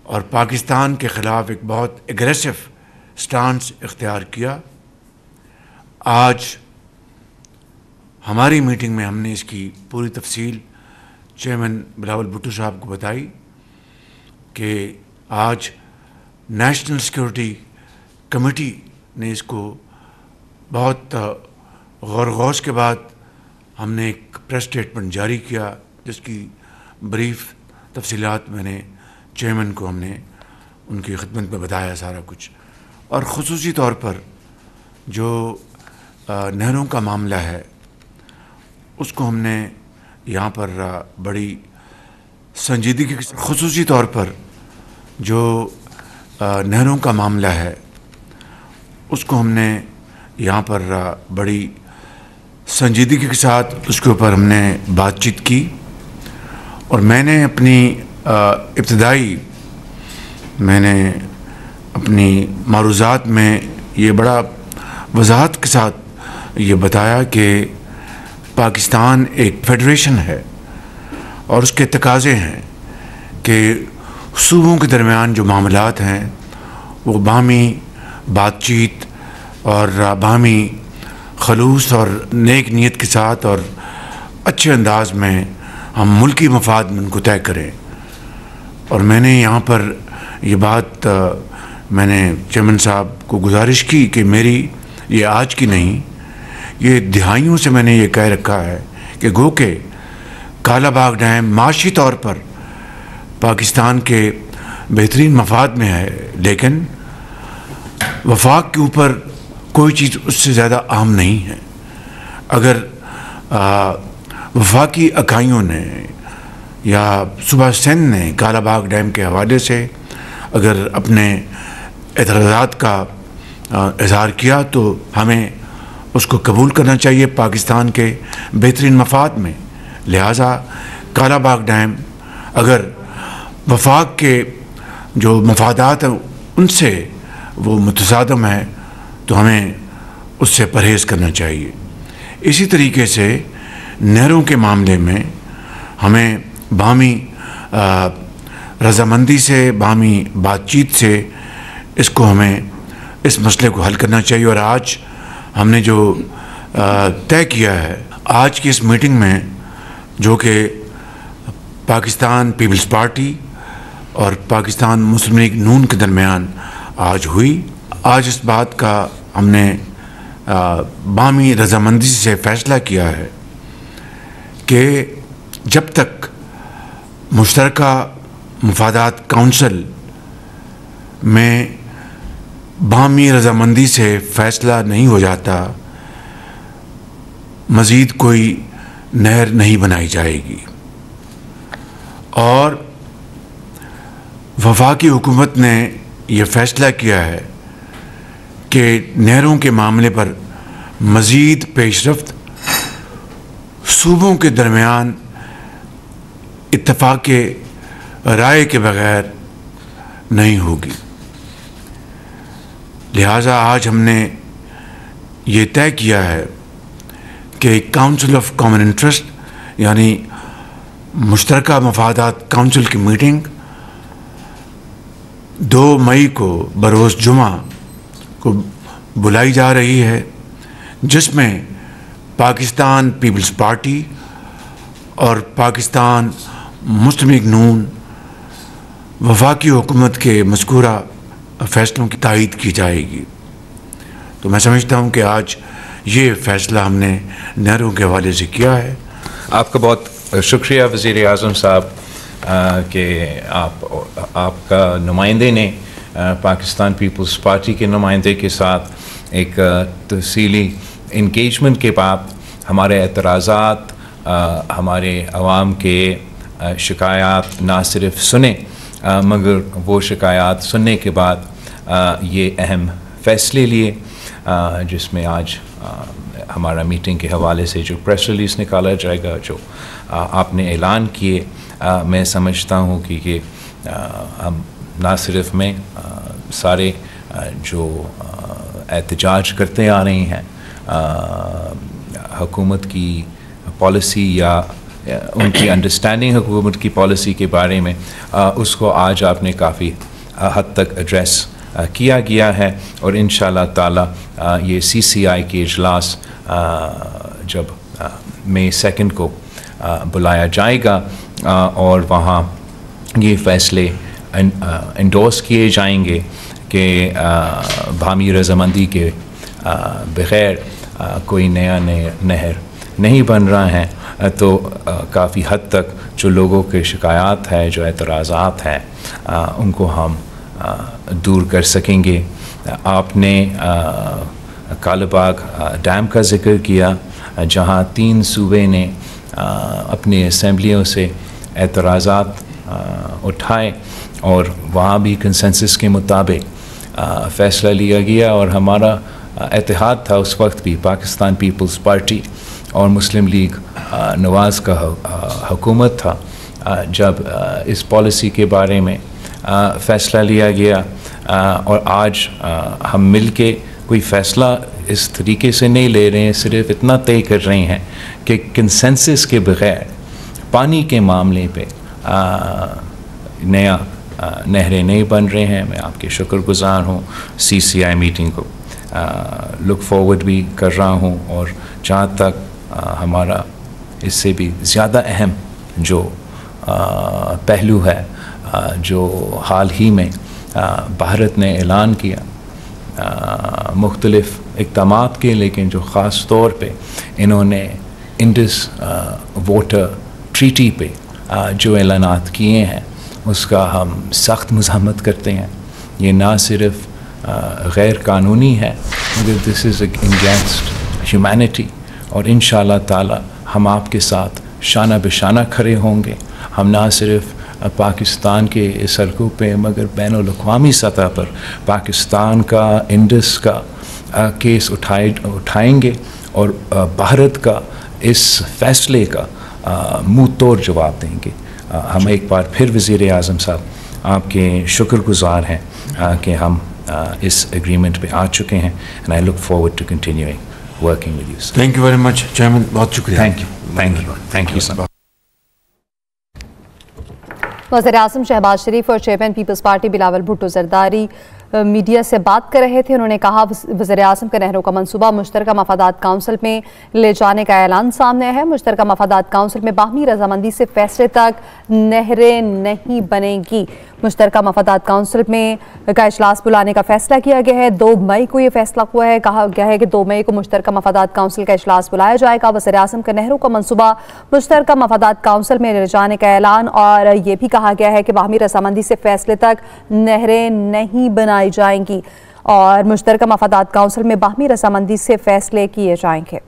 और पाकिस्तान के ख़िलाफ़ एक बहुत एग्रेसिव स्टांस इख्तियार किया। आज हमारी मीटिंग में हमने इसकी पूरी तफसील चेयरमैन बिलावल भुट्टो साहब को बताई कि आज नेशनल सिक्योरिटी कमेटी ने इसको बहुत गौर के बाद हमने एक प्रेस स्टेटमेंट जारी किया, जिसकी ब्रीफ तफसीलात मैंने चेयरमैन को हमने उनकी खिदमत में बताया सारा कुछ। और ख़ुसूसी तौर पर जो नहरों का मामला है उसको हमने यहाँ पर बड़ी संजीदगी के ख़ुसूसी तौर पर जो नहरों का मामला है उसको हमने यहाँ पर बड़ी संजीदगी के साथ उसके ऊपर हमने बातचीत की। और मैंने अपनी मारूज़ात में ये बड़ा वजाहत के साथ ये बताया कि पाकिस्तान एक फेडरेशन है और उसके तकाज़े हैं कि सूबों के दरमियान जो मामलात हैं वो बाहमी बातचीत और बाहमी खलूस और नेक नीयत के साथ और अच्छे अंदाज में हम मुल्की मफाद में उनको तय करें। और मैंने यहाँ पर ये बात मैंने चेयरमैन साहब को गुजारिश की कि मेरी ये आज की नहीं, ये दिहाइयों से मैंने ये कह रखा है कि गो के कालाबाग डैम माशी तौर पर पाकिस्तान के बेहतरीन मफाद में है, लेकिन वफाक के ऊपर कोई चीज़ उससे ज़्यादा अहम नहीं है। अगर वफाकी इकाइयों ने या सूबा सिंध ने कालाबाग डैम के हवाले से अगर अपने एतराज़ात का इज़हार किया तो हमें उसको कबूल करना चाहिए पाकिस्तान के बेहतरीन मफाद में। लिहाजा कालाबाग डैम अगर वफाक के जो मफादात हैं उनसे वो मुतसादम है तो हमें उससे परहेज़ करना चाहिए। इसी तरीके से नहरों के मामले में हमें बाहमी रज़ामंदी से, बाहमी बातचीत से इसको हमें इस मसले को हल करना चाहिए। और आज हमने जो तय किया है आज की इस मीटिंग में, जो कि पाकिस्तान पीपल्स पार्टी और पाकिस्तान मुस्लिम लीग नून के दरमियान आज हुई, आज इस बात का हमने बाहमी रज़ामंदी से फ़ैसला किया है कि जब तक मुश्तरका मफादात काउंसिल में बाहमी रज़ामंदी से फ़ैसला नहीं हो जाता, मज़ीद कोई नहर नहीं बनाई जाएगी। और वफाकी हुकूमत ने यह फ़ैसला किया है कि नहरों के मामले पर मज़ीद पेशरफ्त सूबों के दरमियान इत्तफ़ाक़ राय के बग़ैर नहीं होगी। लिहाजा आज हमने ये तय किया है कि काउंसिल ऑफ कॉमन इंटरेस्ट यानी मुश्तरका मफादात काउंसिल की मीटिंग 2 मई को बरोज़ जुमा को बुलाई जा रही है, जिसमें पाकिस्तान पीपल्स पार्टी और पाकिस्तान मुस्लिम लीग नून वफाकी हुकूमत के मज़कूरा फ़ैसलों की तायीद की जाएगी। तो मैं समझता हूँ कि आज ये फ़ैसला हमने नहरों के हवाले से किया है। आपका बहुत शुक्रिया वज़ीर आज़म साहब कि आपका नुमाइंदे ने पाकिस्तान पीपल्स पार्टी के नुमाइंदे के साथ एक तफसीली इंगेजमेंट के बाद हमारे एतराज़ात, हमारे अवाम के शिकायत ना सिर्फ सुने मगर वो शिकायत सुनने के बाद ये अहम फ़ैसले लिए, जिसमें आज हमारा मीटिंग के हवाले से जो प्रेस रिलीज़ निकाला जाएगा, जो आपने ऐलान किए, मैं समझता हूँ कि ये हम ना सिर्फ में सारे जो एहतजाज करते आ रही हैं हुकूमत की पॉलिसी या उनकी अंडरस्टैंडिंग हुकूमत की पॉलिसी के बारे में, उसको आज आपने काफ़ी हद तक एड्रेस किया गया है। और इंशाअल्लाह ताला ये CCI के इजलास जब मई 2 को बुलाया जाएगा और वहाँ ये फ़ैसले इंडोर्स किए जाएंगे कि बाहमी रजामंदी के बग़ैर कोई नया नहर नहीं बन रहा है, तो काफ़ी हद तक जो लोगों के शिकायत है, जो एतराज़ात हैं, उनको हम दूर कर सकेंगे। आपने कालाबाग डैम का ज़िक्र किया, जहाँ 3 सूबे ने अपनी असम्बलियों से एतराज़ात उठाए और वहाँ भी कंसेंसस के मुताबिक फ़ैसला लिया गया। और हमारा इत्तेहाद था उस वक्त भी, पाकिस्तान पीपल्स पार्टी और मुस्लिम लीग नवाज़ का हुकूमत था, जब इस पॉलिसी के बारे में फ़ैसला लिया गया। और आज हम मिल के कोई फ़ैसला इस तरीके से नहीं ले रहे हैं, सिर्फ इतना तय कर रहे हैं कि कंसेंसस के बग़ैर पानी के मामले पे नया नहरें नहीं बन रहे हैं। मैं आपके शुक्रगुज़ार हूँ। CCI मीटिंग को लुक फॉरवर्ड भी कर रहा हूँ, और जहाँ तक हमारा इससे भी ज़्यादा अहम जो पहलू है, जो हाल ही में भारत ने ऐलान किया मुख्तलिफ़ इक़दामात के, लेकिन जो ख़ास तौर पे इन्होंने इंडस वाटर ट्रीटी पे जो ऐलानात किए हैं, उसका हम सख्त मज़म्मत करते हैं। ये ना सिर्फ गैर कानूनी है, मगर दिस इज़ अगेंस्ट ह्यूमैनिटी। और इंशाअल्लाह ताला हम आपके साथ शाना बिशाना खड़े होंगे। हम ना सिर्फ पाकिस्तान के इस हलकों पे, मगर बैनुल-अक़वामी सतह पर पाकिस्तान का, इंडस का केस उठाएंगे और भारत का इस फ़ैसले का मुँह तोड़ जवाब देंगे। हम एक बार फिर वज़ीर आज़म साहब आपके शुक्रगुज़ार हैं कि हम इस एग्रीमेंट पे आ चुके हैं। And I look forward to continuing working with you. Thank you very much chairman, बहुत शुक्रिया। Thank you sir. वज़ीर-ए-आज़म शहबाज शरीफ और chairman Peoples Party Bilawal Bhutto Zardari media से बात कर रहे थे। उन्होंने कहा वज़ीर-ए-आज़म का नहरों का मंसूबा मुश्तरका मफादात काउंसिल में ले जाने का ऐलान सामने है। मुश्तरका मफादात काउंसिल में बाहमी रजामंदी से फैसले तक नहरें नहीं बनेंगी। मुश्तरका मफादात काउंसिल में का इजलास बुलाने का फैसला किया गया है। 2 मई को ये फैसला हुआ है। कहा गया है कि 2 मई को मुश्तरका मफादात काउंसिल का इजलास बुलाया जाएगा। वज़ीर-ए-आज़म का नहरों का मंसूबा मुश्तरका मफादात काउंसिल में ले जाने का ऐलान, और ये भी कहा गया है कि बाहमी रजामंदी से फैसले तक नहरें नहीं बनाई जाएंगी और मुश्तरका मफादात काउंसिल में बाहमी रजामंदी से फैसले किए जाएंगे।